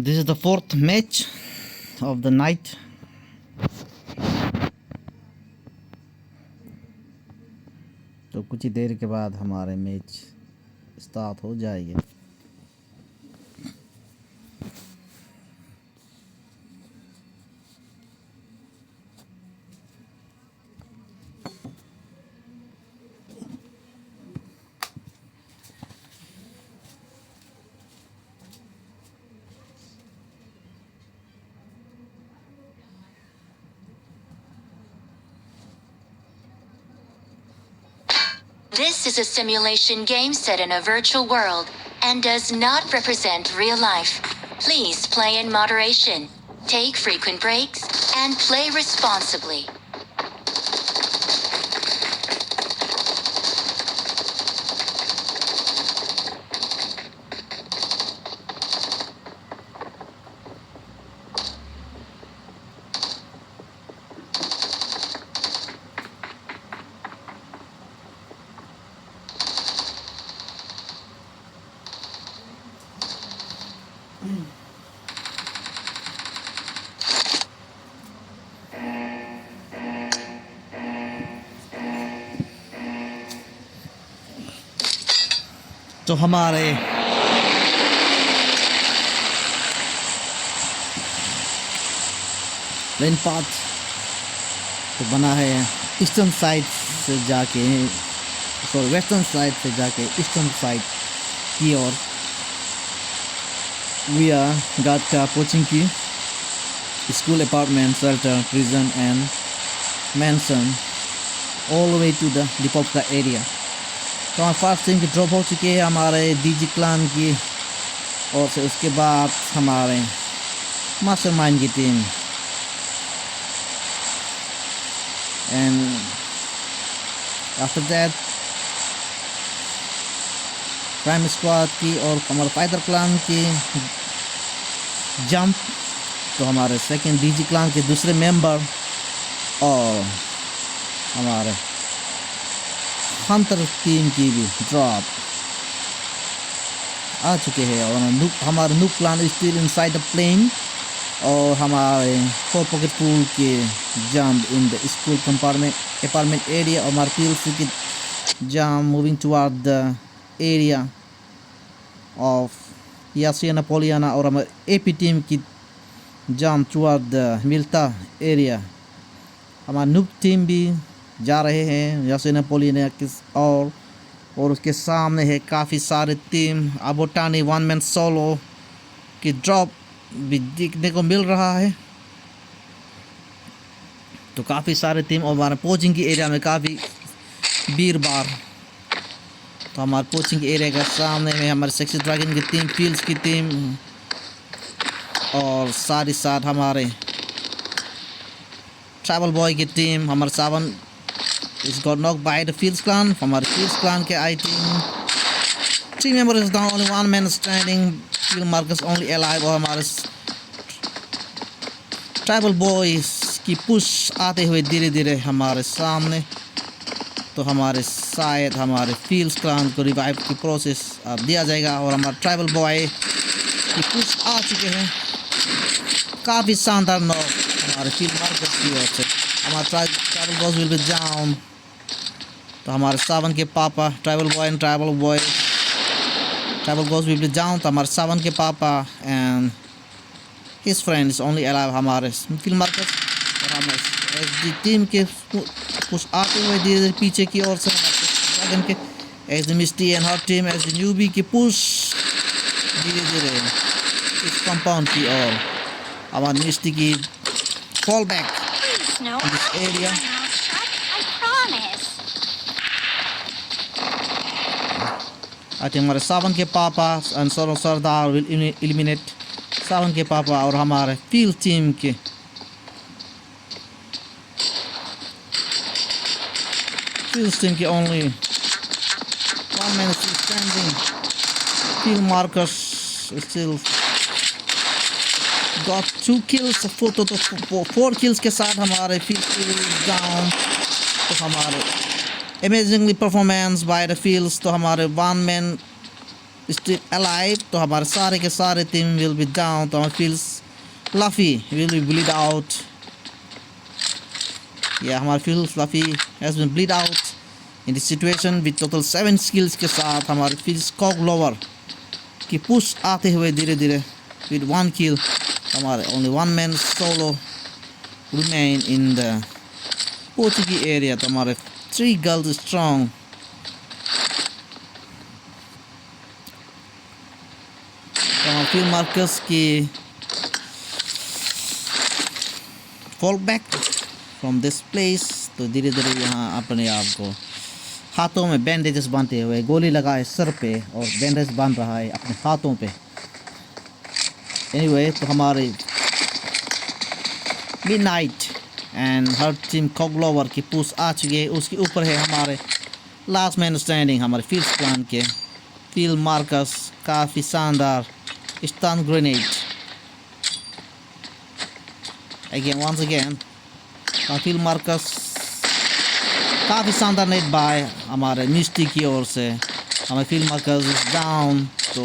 This is the fourth match of the night. तो कुछ ही देर के बाद हमारे मैच स्टार्ट हो जाएंगे. This is a simulation game set in a virtual world and does not represent real life. Please play in moderation, take frequent breaks, and play responsibly. तो हमारे लेन path तो बना है ईस्टर्न साइड से जाके, sorry western side से जाके eastern side की ओर. वी आर गार्ड का कोचिंग की school, apartment, shelter, prison and mansion all the way to the डिपोका एरिया. तो हमारे फर्स्ट टीम की ड्रॉप हो चुकी है हमारे डीजी क्लान की, और से उसके बाद हमारे मास्टरमाइंड की team and after that prime squad की और हमारे फाइटर क्लान की जंप. तो हमारे सेकंड डीजी क्लान के दूसरे मेंबर और हमारे हंटर टीम की भी ड्रॉप आ चुके हैं. और हमारे नुक clan still inside the plane, और हमारे फोर पॉकेट पूल के jump in the school compartment apartment area, और हमारे पीएलसी की jump moving toward the area of यासिया नापोलियाना, और हमारे एपी टीम की जंप टुवर्ड द मिल्टा एरिया. हमारा नुक टीम भी जा रहे हैं यासिया नापोलियाना किस और उसके सामने है काफ़ी सारे टीम. अबोटानी वन मैन सोलो की ड्रॉप भी देखने को मिल रहा है. तो काफ़ी सारे टीम, और हमारे कोचिंग की एरिया में काफ़ी भीड़ भाड़. तो हमारे कोचिंग एरिया के सामने में हमारे सेक्सी ड्रैगन की टीम, फील्ड्स की टीम, और साथ ही साथ हमारे ट्रैवल बॉय की टीम. हमारे 7 is got knocked by the Fields clan. हमारे Fields clan के आई team 3 members is down, only 1 man standing. Field Marcus only alive. और हमारे ट्राइबल बॉयज की पुश आते हुए धीरे धीरे हमारे सामने. तो हमारे शायद हमारे Fields clan को रिवाइव की प्रोसेस अब दिया जाएगा, और हमारे ट्राइबल बॉय की पुश आ चुके हैं. काफ़ी शानदार नॉक हमारे फील्ड मार्कस की ओर से. हमारा tribal boys will be down. तो हमारे 7 के पापा tribal boy and tribal boys will be down. तो हमारे 7 के पापा and his friend is only alive हमारे फील्ड मार्कस. और हमारे एसडी टीम के कुछ आते हुए धीरे धीरे पीछे की ओर से ड्रैगन के SD Misty and her team SD Newbie की पुश धीरे धीरे इस कंपाउंड की ओर. हमारे मिस्टी की fall back in this area. I think हमारे 7 के पापा and solo Sardar will eliminate 7 के पापा, और हमारे फील्ड टीम के only 1 man is still standing. Field Marcus is still got 2 kills, 4 kills के साथ हमारे फील्ड डाउन. तो हमारे amazingly performance by the fields. तो हमारे 1 man still alive, तो हमारे सारे के सारे team will be down. तो हमारे feels Fluffy will be bleed out. Yeah, हमारे feels Fluffy has been bleed out in this situation with total 7 skills के साथ. हमारे feels Coglover की push आते हुए धीरे धीरे with 1 kill. हमारे only 1 man solo remain in the Portuguese area. तो हमारे 3 girls strong. तो हमारे field Marcus की fall back from this place. तो धीरे धीरे यहाँ अपने आप को हाथों में बैंडेजेस बांधते हुए गोली लगाए सर पे और बैंडेज बांध रहा है अपने हाथों पे. Anyway, तो हमारे Midnight and her team Coglover की पुश आ चुकी है. उसके ऊपर है हमारे लास्ट मैन स्टैंडिंग हमारे फील्ड प्लान के फील्ड मार्कस. काफ़ी शानदार stun grenade again once again. Field Marcus काफ़ी शानदार नेट बाय हमारे मिस्टी की ओर से. हमारे फील्ड मार्कस इज डाउन. तो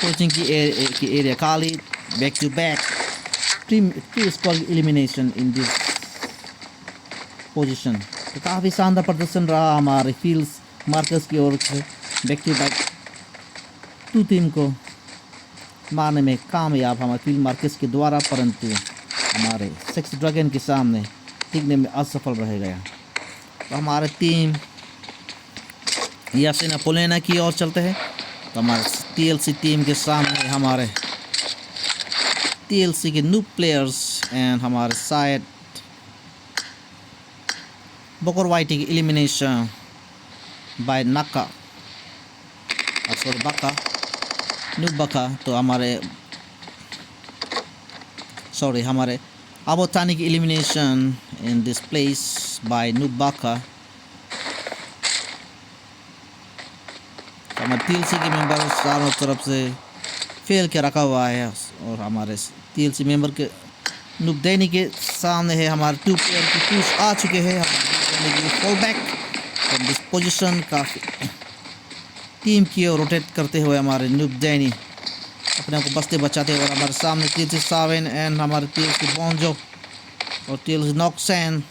कोचिंग की एरिया खाली. Back to back two squad elimination in this position. तो काफ़ी शानदार प्रदर्शन रहा हमारे फील्ड मार्कस की ओर से. बैक टू बैक 2 टीम को मारने में कामयाब हमारे फील्ड मार्कस के द्वारा, परंतु हमारे सेक्स ड्रैगन के सामने टिकने में असफल रह गया. तो हमारे टीम यासिना पोलेना की ओर चलते हैं. तो हमारे TLC टीम के सामने हमारे TLC के न्यू प्लेयर्स एंड हमारे साइड बोकर वाइटी की एलिमिनेशन बाय नाका सॉरी बाका न्यू बका. तो हमारे Abotani की elimination in this place by new बका. हमारे TLC के मेंबर चारों तरफ से फेल के रखा हुआ है और हमारे TLC मेंबर के नुबदैनी के सामने है हमारे 2 प्लेयर की पुश आ चुके हैं. हमारे fall back from this position काफ़ी टीम की ओर रोटेट करते हुए हमारे नुबदैनी अपने आप को बचते बचाते हुए. और हमारे सामने TLC सावेन एंड हमारे TLC बोंजो और TLC नॉक्सैन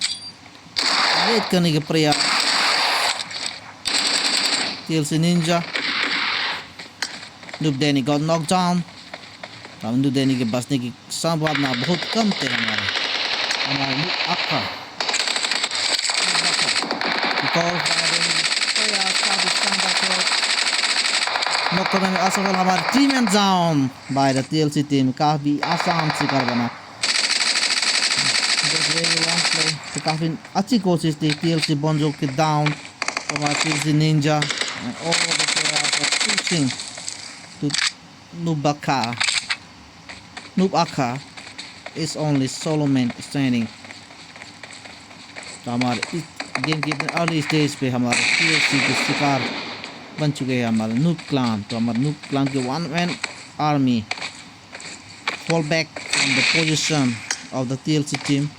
वेट करने के प्रयास. TLC निंजा नुबदैनी गॉट नॉक डाउन. हम नुबदैनी के बचने की संभावना बहुत कम थे. हमारे अक्का नॉक करने में असफल. हमारे team and down by the TLC team. काफ़ी आसान शिकार बना. तो काफ़ी अच्छी कोशिश थी TLC बोंजो के डाउन. हमारे TLC Ninja pushing to Nubaka is only solo man standing. तो हमारे इस गेम के अर्ली स्टेज पे हमारे TLC के शिकार बन चुके हैं हमारे नूब क्लान. तो हमारे नूब क्लान के 1 man army fall back from the position of the TLC team.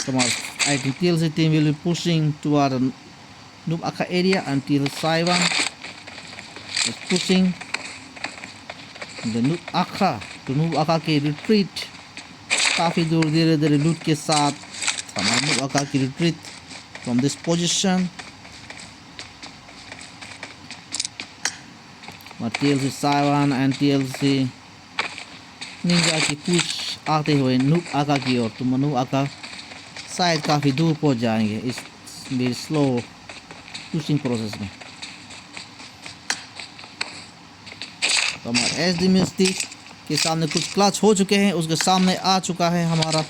So I think TLC team will be pushing toward the Nubaka area until Saiwan is pushing the Nubaka to Nubaka के retreat. काफ़ी दूर धीरे धीरे लूट के साथ हमारे Nubaka की retreat from this position. TLC Saiwan and TLC Ninja की पुश आते हुए Nubaka की ओर. तो Nubaka शायद काफ़ी दूर पहुंच जाएंगे इस मेरी स्लो पुशिंग प्रोसेस में. तो हमारे SD मिस्टिक के सामने कुछ क्लच हो चुके हैं. उसके सामने आ चुका है हमारा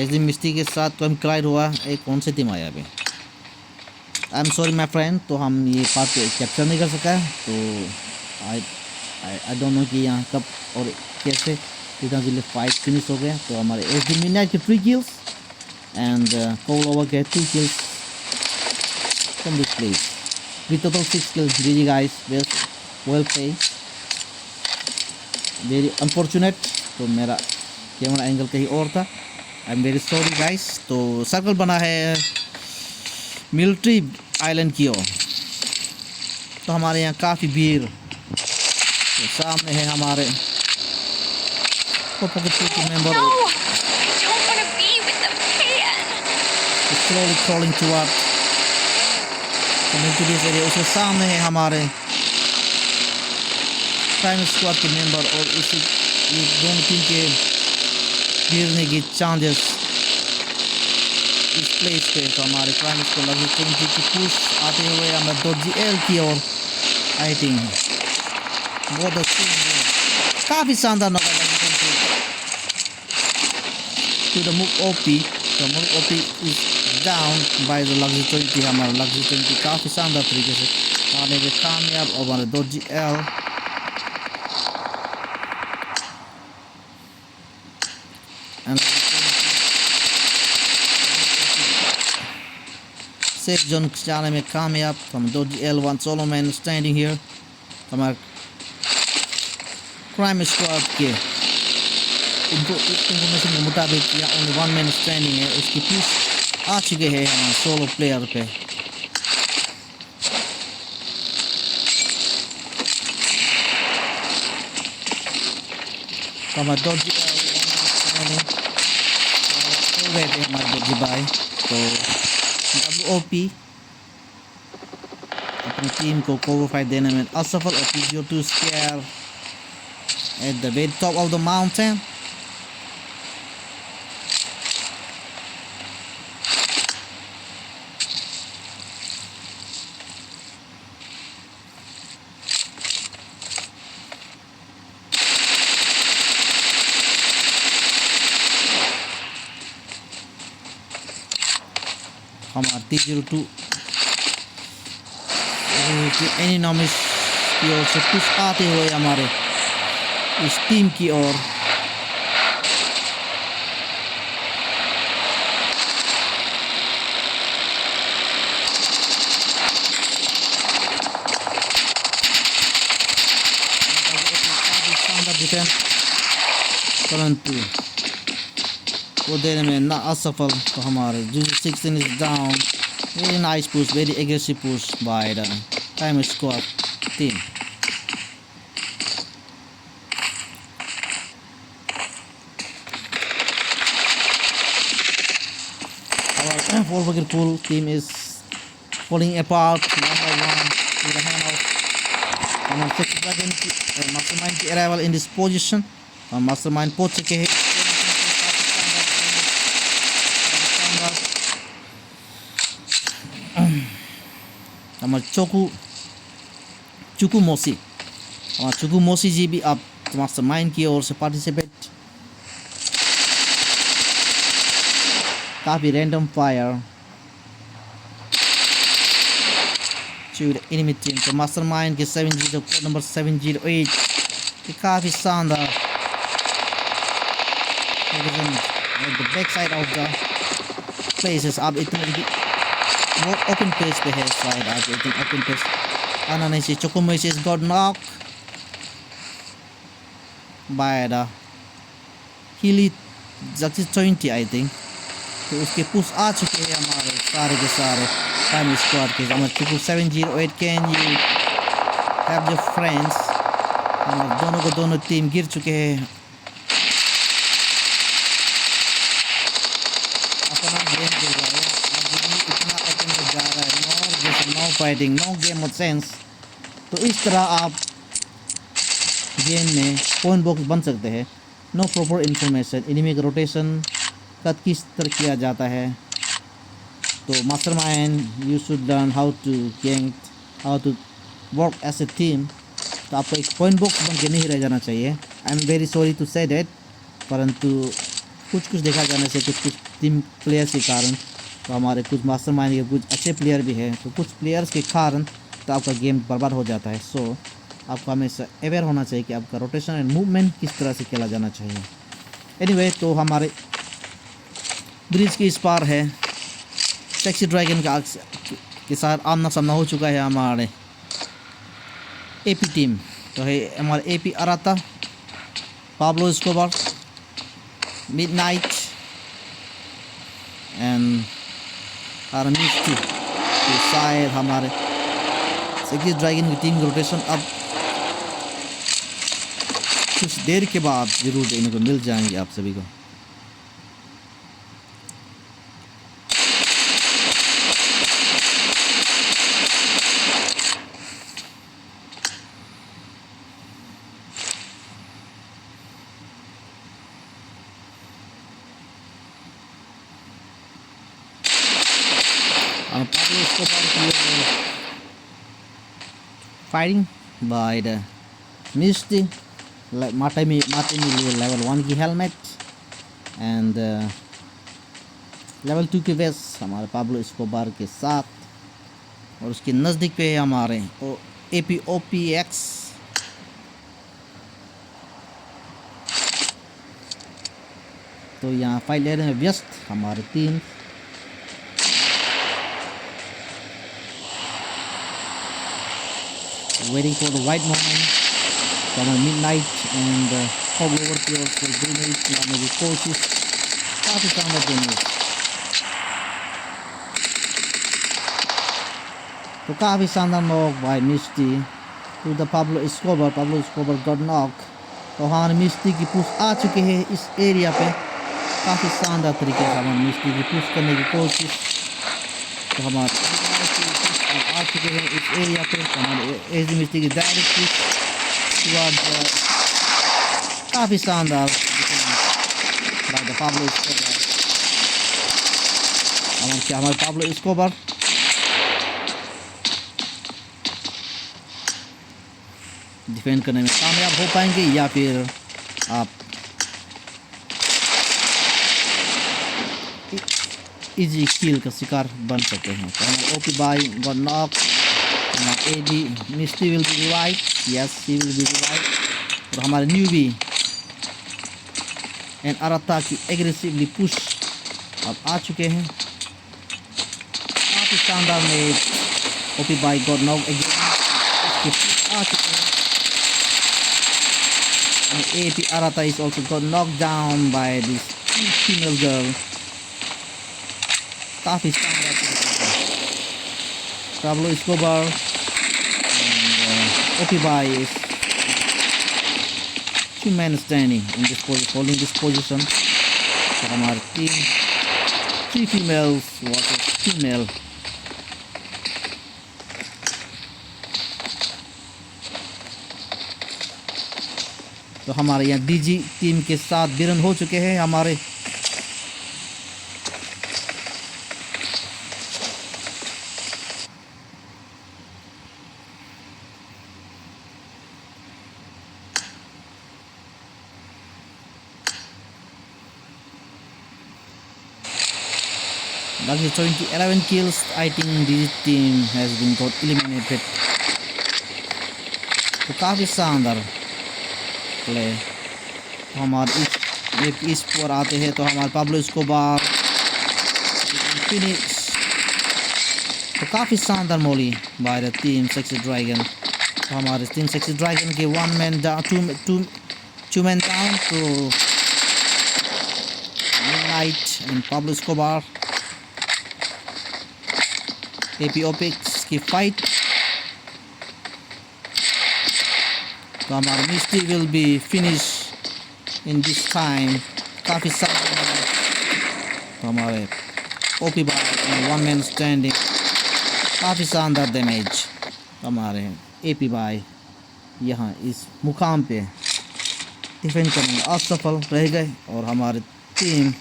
SD मिस्टिक के साथ तो हम क्लाइड हुआ. एक कौन सी टीम आया अभी? I am sorry my friend. तो हम ये पार्ट कैप्चर नहीं कर सका. तो आई डोंट नो कि यहाँ कब और कैसे इतना जल्दी फाइट फिनिश हो गया. तो हमारे SD मिडनाइट के 3 kills एंड Coglover के 2 kills from this place with total 6 kills. GG guys, well played. Very unfortunate तो मेरा कैमरा एंगल कहीं और था। आई एम वेरी सॉरी गाइस। तो सर्कल बना है मिलिट्री आइलैंड की ओर। तो हमारे यहाँ काफ़ी भीड़। तो सामने है हमारे member slowly crawling toward community this area। उसके सामने है हमारे क्राइम स्क्वाड के मेंबर और इसी ये दोनों टीम के गिरने की चांसेस इस प्लेस पे। तो हमारे क्राइम स्क्वाड लगभग की पुश आते हुए हमें .gl की ओर आई थिंक बहुत अच्छी काफ़ी शानदार नौका to the move OP। तो move OP is down by the Luxury 20। हमारा Luxury 20 काफ़ी शानदार तरीके से आने में कामयाब और हमारे .gl सेफ जोन जाने में कामयाब। हम .gl one solo man standing here। हमारे क्राइम स्क्वाड के इंफॉर्मेशन के मुताबिक यहाँ ओनली वन मैन स्टैंडिंग है। उसकी पुश आ चुके हैं हमारे सोलो प्लेयर पे। तो हमारे हो गए थे हमारे डॉजी बाय। तो WOP अपनी टीम को कवर फाइट देने में असफल और PGO2 square at the very top of the mountain। हमारे T02 एनिनॉमिस की ओर से पुश आते हुए हमारे इस टीम की ओर। डिफेंस परंतु वो देने में ना असफल। तो हमारे G16 is down। Very nice push, very aggressive push by the Crime Squad team। Our forward pool team is falling apart one by one with the hand out। Mastermind की arrival in this position। Mastermind पहुंच चुके हैं। हमारे चुकू मोसी जी भी आप mastermind की ओर से पार्टिसिपेट। काफ़ी random fire to the enemy team. तो मास्टरमाइंड के 70 कोड नंबर 708 ये काफ़ी शानदार the back side of the places. आप इतने वो ओपन पेज पे है शायद आज इतने ओपन पेज आना नहीं चाहिए। चोकोमोसी is got knock by the हिली G20 आई थिंक। तो उसके पुश आ चुके हैं हमारे सारे के सारे क्राइम स्क्वाड के। हमारे 708 can you have your friends. हमारे दोनों को दोनों टीम गिर चुके हैं। अपना गेम गिर रहा है इतना ओपन पर जा रहा है। No fighting no game of sense. तो इस तरह आप गेम में पॉइंट बॉक्स बन सकते हैं। नो प्रॉपर इंफॉर्मेशन एनिमी का रोटेशन का किस तरह किया जाता है। तो mastermind you should learn how to gang how to work as a team. तो आपको एक पॉइंट बॉक्स बन के नहीं रह जाना चाहिए। I am very sorry to say that. परंतु कुछ देखा जाने से कुछ टीम प्लेयर्स के कारण तो हमारे कुछ मास्टरमाइंड के कुछ अच्छे प्लेयर भी हैं। तो कुछ प्लेयर्स के कारण तो आपका गेम बर्बाद हो जाता है। सो आपको हमेशा अवेयर होना चाहिए कि आपका रोटेशन एंड मूवमेंट किस तरह से खेला जाना चाहिए। एनीवे तो हमारे ब्रिज के इस पार है सेक्सी ड्रैगन के साथ आमना सामना हो चुका है हमारे AP टीम। तो है हमारे AP अराता Pablo Escobar midnight and Misty के शायद हमारे सेक्स ड्रैगन की टीम रोटेशन अब कुछ देर के बाद जरूर इनको मिल जाएंगे आप सभी को। Pablo Escobar fighting by the Misty Martin level 1 की हेलमेट एंड लेवल 2 की वेस्ट हमारे पाब्लो एस्कोबार के साथ। और उसके नज़दीक पे है हमारे APOPX तो यहाँ फाइट ले रहे हैं व्यस्त हमारे team. Waiting for the right moment from midnight and fog over players for grenades and maybe coaches काफ़ी शानदार grenades तो काफ़ी शानदार knock by Misty to the Pablo Escobar got knock। तो हमारे मिस्टी की पुश आ चुके हैं इस एरिया पे काफ़ी शानदार तरीके से हमारे मिस्टी की पुश करने की कोशिश। तो हमारे आ चुके हैं इस एरिया पे हमारे एजी मिस्टी की डायरेक्ट पुश काफ़ी शानदार पाब्लो एस्कोबार। हमारे पाब्लो एस्कोबार डिफेंड करने में कामयाब हो पाएंगे या फिर आप इजी किल का शिकार बन सकते हैं। तो हमारे OP by got knock AD Misty will be revive yes he will be revive. और हमारे न्यूबी एंड अराता की एग्रेसिवली पुश अब आ चुके हैं काफ़ी शानदार में ओपी बाई गॉट नॉक इसके पुश आ चुके हैं। And AP Arata is also got knocked down by this female girl। काफ़ी शानदार Pablo Escobar and OP Bai is two men standing in this position, holding this position। तो हमारी team 3 females versus 2 male। तो हमारे यहाँ DG team के साथ बिरन हो चुके हैं हमारे Lucky 11 kills। I think this team has been got eliminated। तो काफ़ी शानदार प्ले। तो हमारे इस पर आते हैं तो हमारे पाब्लो एस्कोबार फिनिश। तो काफ़ी शानदार मोली by the team sexy dragon. तो हमारे टीम सेक्सी ड्रैगन के 1 man down 2 men down to midnight and Pablo Escobar APOPX की फाइट। तो हमारा misty will be finish in this time काफ़ी शानदार। तो हमारे ओपी बाय 1 man स्टैंडिंग काफ़ी शानदार डैमेज। हमारे एपी बाय यहाँ इस मुकाम पे डिफेंड करने में असफल रह गए। और हमारी team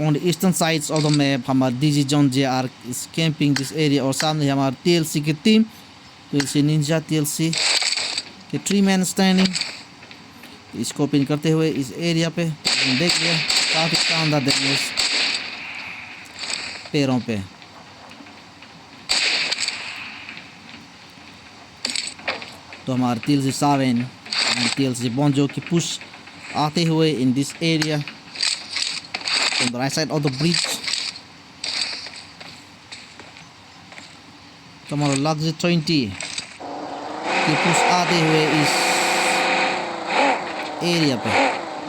on the eastern sides of the map हमारे DG John JR is camping this area। और सामने हमारे TLC की टीम TLC निंजा TLC के 3 man standing इसको पिन करते हुए इस एरिया पे देख लिया काफ़ी शानदार डैमेज पैरों पे। तो हमारे TLC सावेन TLC बोंजो की पुश आते हुए in this area on the right side of the bridge। तो हमारा Luxury 20 की पुश आते हुए इस एरिया पे,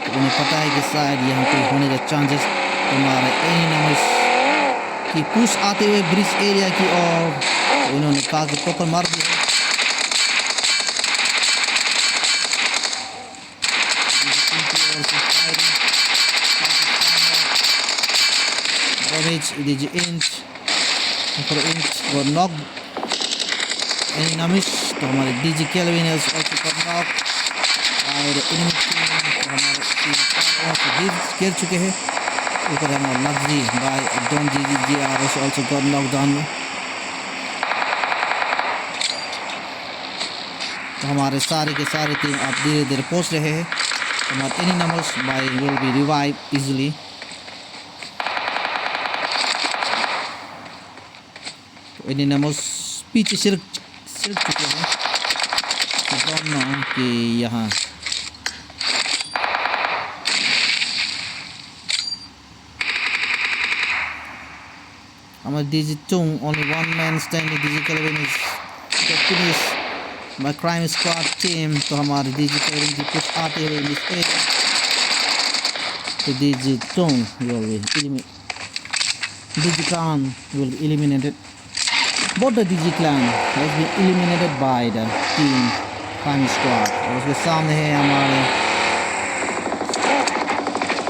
तो उन्हें पता है कि शायद यहाँ पे होने का चांसेस। तो हमारे एनिमल्स की पुश आते हुए ब्रिज एरिया की ओर, तो इन्होंने कहा कि टोकर मार दिया। DJ Inch got knocked enemies, तो हमारे DJ Kelvin has also got knocked by the enemy team। तो हमारे टीम गिर चुके हैं। ऊपर हमारा Luxury by Don GGR has also got knocked down। तो हमारे सारे के सारे टीम आप धीरे धीरे पहुंच रहे हैं। हमारे enemies by will be revived easily। Animals पीछे सिर्फ चुके हैं। तो दोनों कि यहाँ हमारे DJ Tung, only one man standing, DJ Kelvin is get finished by Crime Squad team। तो हमारे DJ Kelvin की कुछ आते हुए इस एरिया, तो DJ Tung will be eliminated, DJ Khan will be eliminated। Both the DJ clan has been eliminated by the team Crime Squad। और उसके सामने है हमारे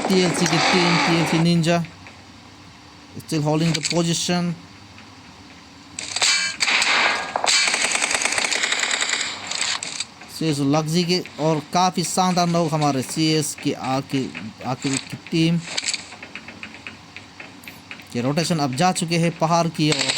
TLC की team, TLC Ninja still holding the position। CS Luxury के और काफ़ी शानदार लोग हमारे CS की आके की टीम के रोटेशन अब जा चुके हैं पहाड़ की ओर।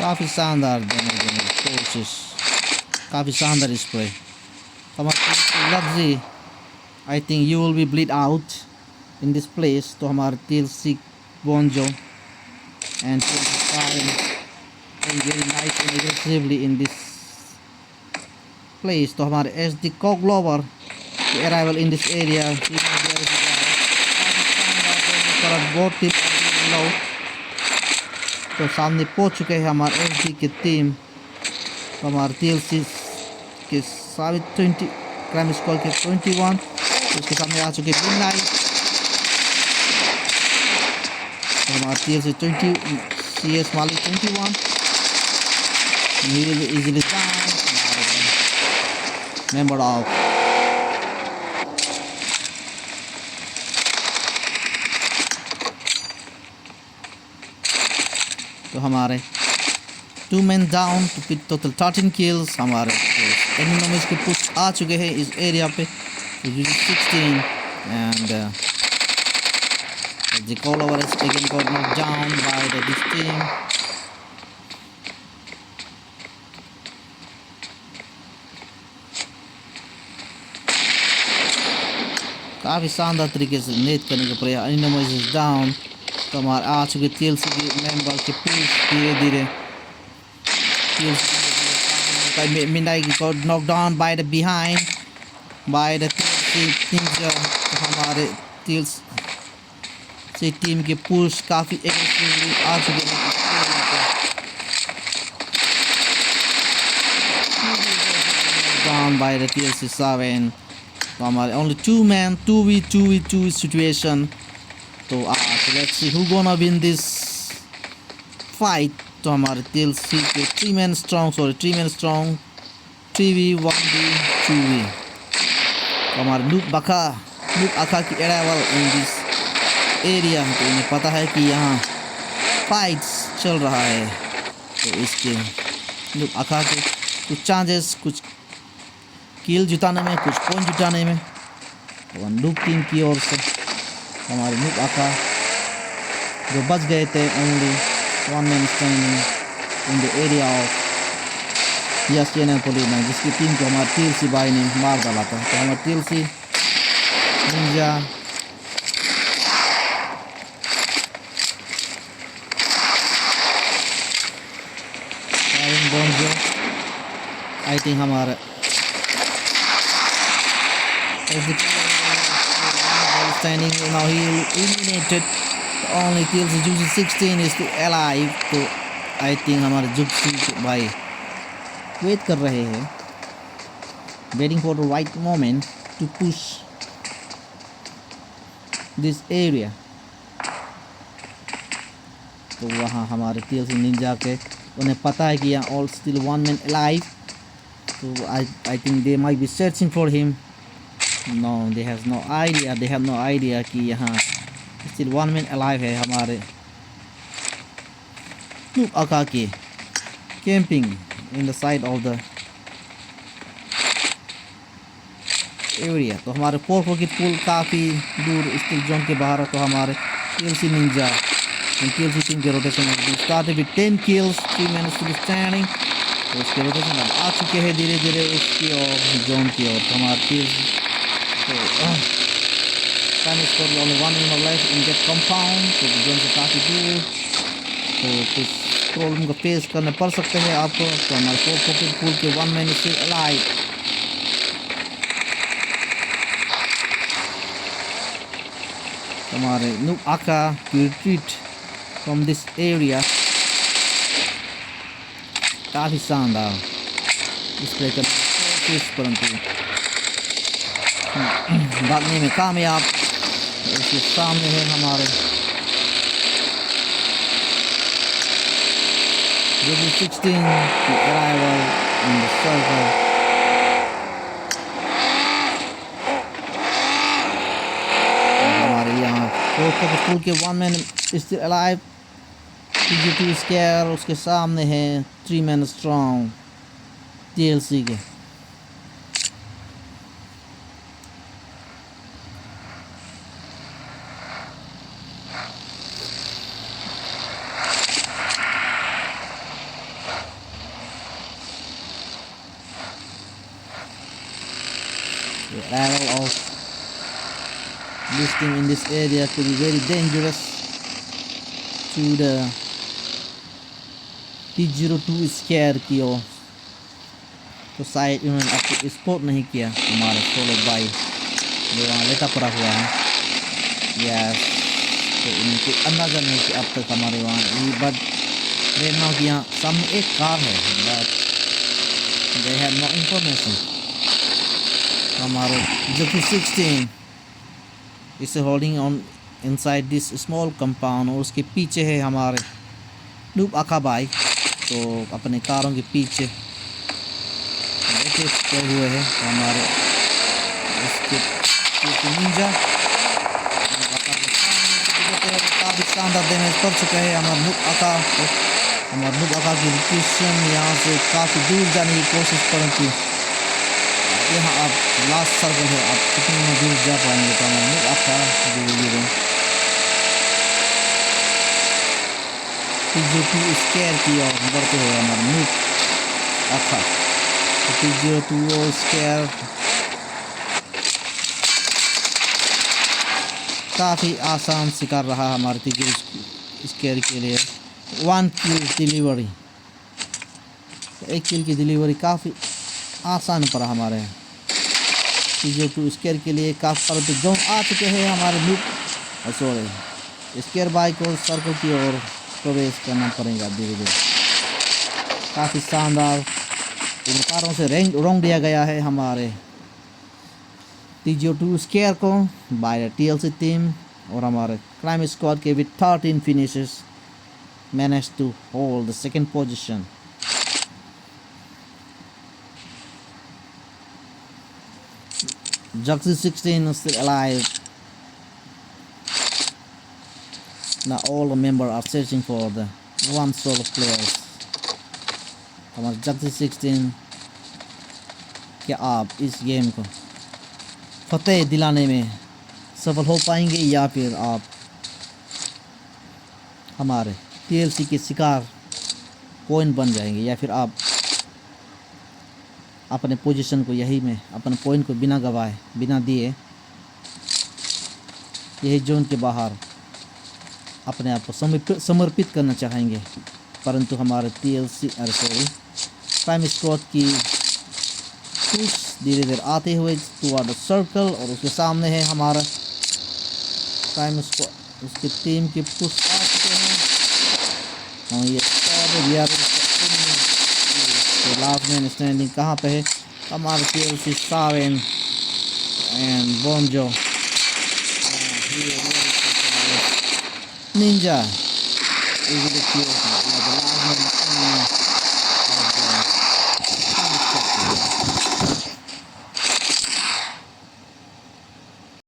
काफ़ी शानदार दोनों कोचेस, काफ़ी शानदार स्प्रे। हमारे Luxury, I think you will be bleed out in this place। तो हमारे TLC Bonjo and TLC Kyle playing very nice and aggressively in this place। तो हमारे SD Coglover की arrival in this area, बहुत team लोग तो सामने पहुंच चुके हैं हमारे SD की टीम। तो हमारे TLC के सारे 20 क्राइम स्क्वाड के 21 तो उसके सामने आ चुके मिडनाइट। तो हमारे TLC 20 CS Mali 21 he will be easily down member of तो हमारे 2 men down to pit total 13 kills। हमारे एनिमल्स के पुश आ चुके हैं इस एरिया पे 16 and the Colover is again got knocked down by this team। काफ़ी शानदार तरीके से नेट करने का प्रयास। Animals is down. तो हमारे आ चुके TLC के मेंबर के पुश धीरे धीरे Midnight got knocked down by the behind by the TLC Ninja। तो हमारे TLC टीम के पुश काफ़ी एग्रेसिवली आ चुके हैं। Down by the TLC 7। तो हमारे only 2 men 2v2 situation। तो let's see who gonna win this fight। तो हमारे TLC के 3 men strong 3v1v2v। तो हमारे नूप आका की अराइवल इन दिस एरिया। तो इन्हें पता है कि यहाँ फाइट्स चल रहा है। तो इसके नूप आका के कुछ चांसेस, कुछ किल जुटाने में, कुछ पॉइंट जुटाने में। तो नूप टीम की ओर से हमारे नूप आका जो बच गए थे, only 1 man standing in the area of ESPN Polina, जिसकी टीम को हमारे TLC भाई ने मार डाला था। तो हमारे TLC Ninja Bonjo, I think हमारे As the standing now, he eliminated. The only TLC Juicy 16 is still alive. तो I think हमारे जुक्सी भाई वेट कर रहे हैं, waiting for the right moment to push this area. तो वहाँ हमारे TLC निंजा के उन्हें पता है कि यहाँ all still one man alive. So I think they might be searching for him. No, they have no idea. They have no idea कि यहाँ still one man alive है हमारे Noob Akaki camping in the side of the area. तो हमारे 4 pocket pool काफ़ी दूर still zone के बाहर है. तो हमारे TLC Ninja and TLC team के रोटेशन में started with 10 kills, 3 minutes to be standing. तो उसके रोटेशन अब आ चुके हैं धीरे धीरे उसकी और जोन की ओर. तो हमारे TLC तो time score only 1 minute left in that compound. तो जोन से काफ़ी दूर, तो कुछ प्रॉब्लम को फेस करने पड़ सकते हैं आपको. तो हमारे 4 pocket pool के 1 man still alive. हमारे Noob Aka की retreat from this area काफ़ी शानदार डिस्प्ले करने की कोशिश, परंतु भागने में कामयाब. उसके सामने है हमारे Juicy 16 की arrival in the circle. हमारे यहाँ 4 pocket pool के 1 man still alive. TG2 Scare उसके सामने है 3 man strong TLC के. The arrival of this team in this area could be very dangerous to the T02 Scare की ओर. तो शायद इन्होंने आपको स्पॉट नहीं किया हमारे सोलो भाई जो वहाँ लेटा पड़ा हुआ है. यस, तो इनको अंदाज़ा नहीं कि अब तक हमारे वहाँ बट देखना कि यहाँ सामने एक कार है, but they have no information. हमारे Juicy 16 इसे holding on inside this small compound. और उसके पीछे है हमारे Noob Aka भाई. तो अपने कारों के पीछे बैठे हुए हैं हमारे उसके निंजा. काफ़ी शानदार डैमेज पड़ चुका है हमारे Noob Aka को. हमारे Noob Aka की लोकेशन यहाँ से काफ़ी दूर जाने की कोशिश, परंतु यहाँ आप लास्ट सर्कल है, आप कितने में दूर जा पाएंगे. तो हमारे Noob Aka धीरे धीरे TG2 Scare की ओर बढ़ते हुए हमारे Noob Aka. TG2 Scare काफ़ी आसान शिकार रहा हमारे TG2 Scare के लिए. 1 kill डिलीवरी, 1 किल की डिलीवरी काफ़ी आसान पड़ा हमारे TG2 Scare के लिए. काफ़ी पर तो जोन आ चुके हैं हमारे Noob Scare बाइक को सर्कल की ओर प्रवेश करना पड़ेगा धीरे धीरे. काफ़ी शानदार इन कारों से रंग दिया गया है हमारे TG2 Scare को बाय TLC टीम. और हमारे क्राइम स्क्वाड के with 13 finishes manage to hold the second position. Juicy 16 is still alive. Now all the members are searching for the one solo players. हमारे Juicy 16 क्या आप इस game को फतेह दिलाने में सफल हो पाएंगे, या फिर आप हमारे TLC के शिकार पॉइंट बन जाएंगे, या फिर आप अपने पोजीशन को यही में अपने पॉइंट को बिना गवाए बिना दिए यही जोन के बाहर अपने आप को समर्पित करना चाहेंगे. परंतु हमारे क्राइम स्क्वाड की पुश धीरे धीरे आते हुए टुवर्ड द सर्कल, और उसके सामने है हमारा टाइम स्क्वाड, उसकी टीम के पुश आ चुके हैं। और ये लास्ट मैन स्टैंडिंग कहाँ पे है, हमारे PLC सावेन एंड बोंजो Ninja is the last man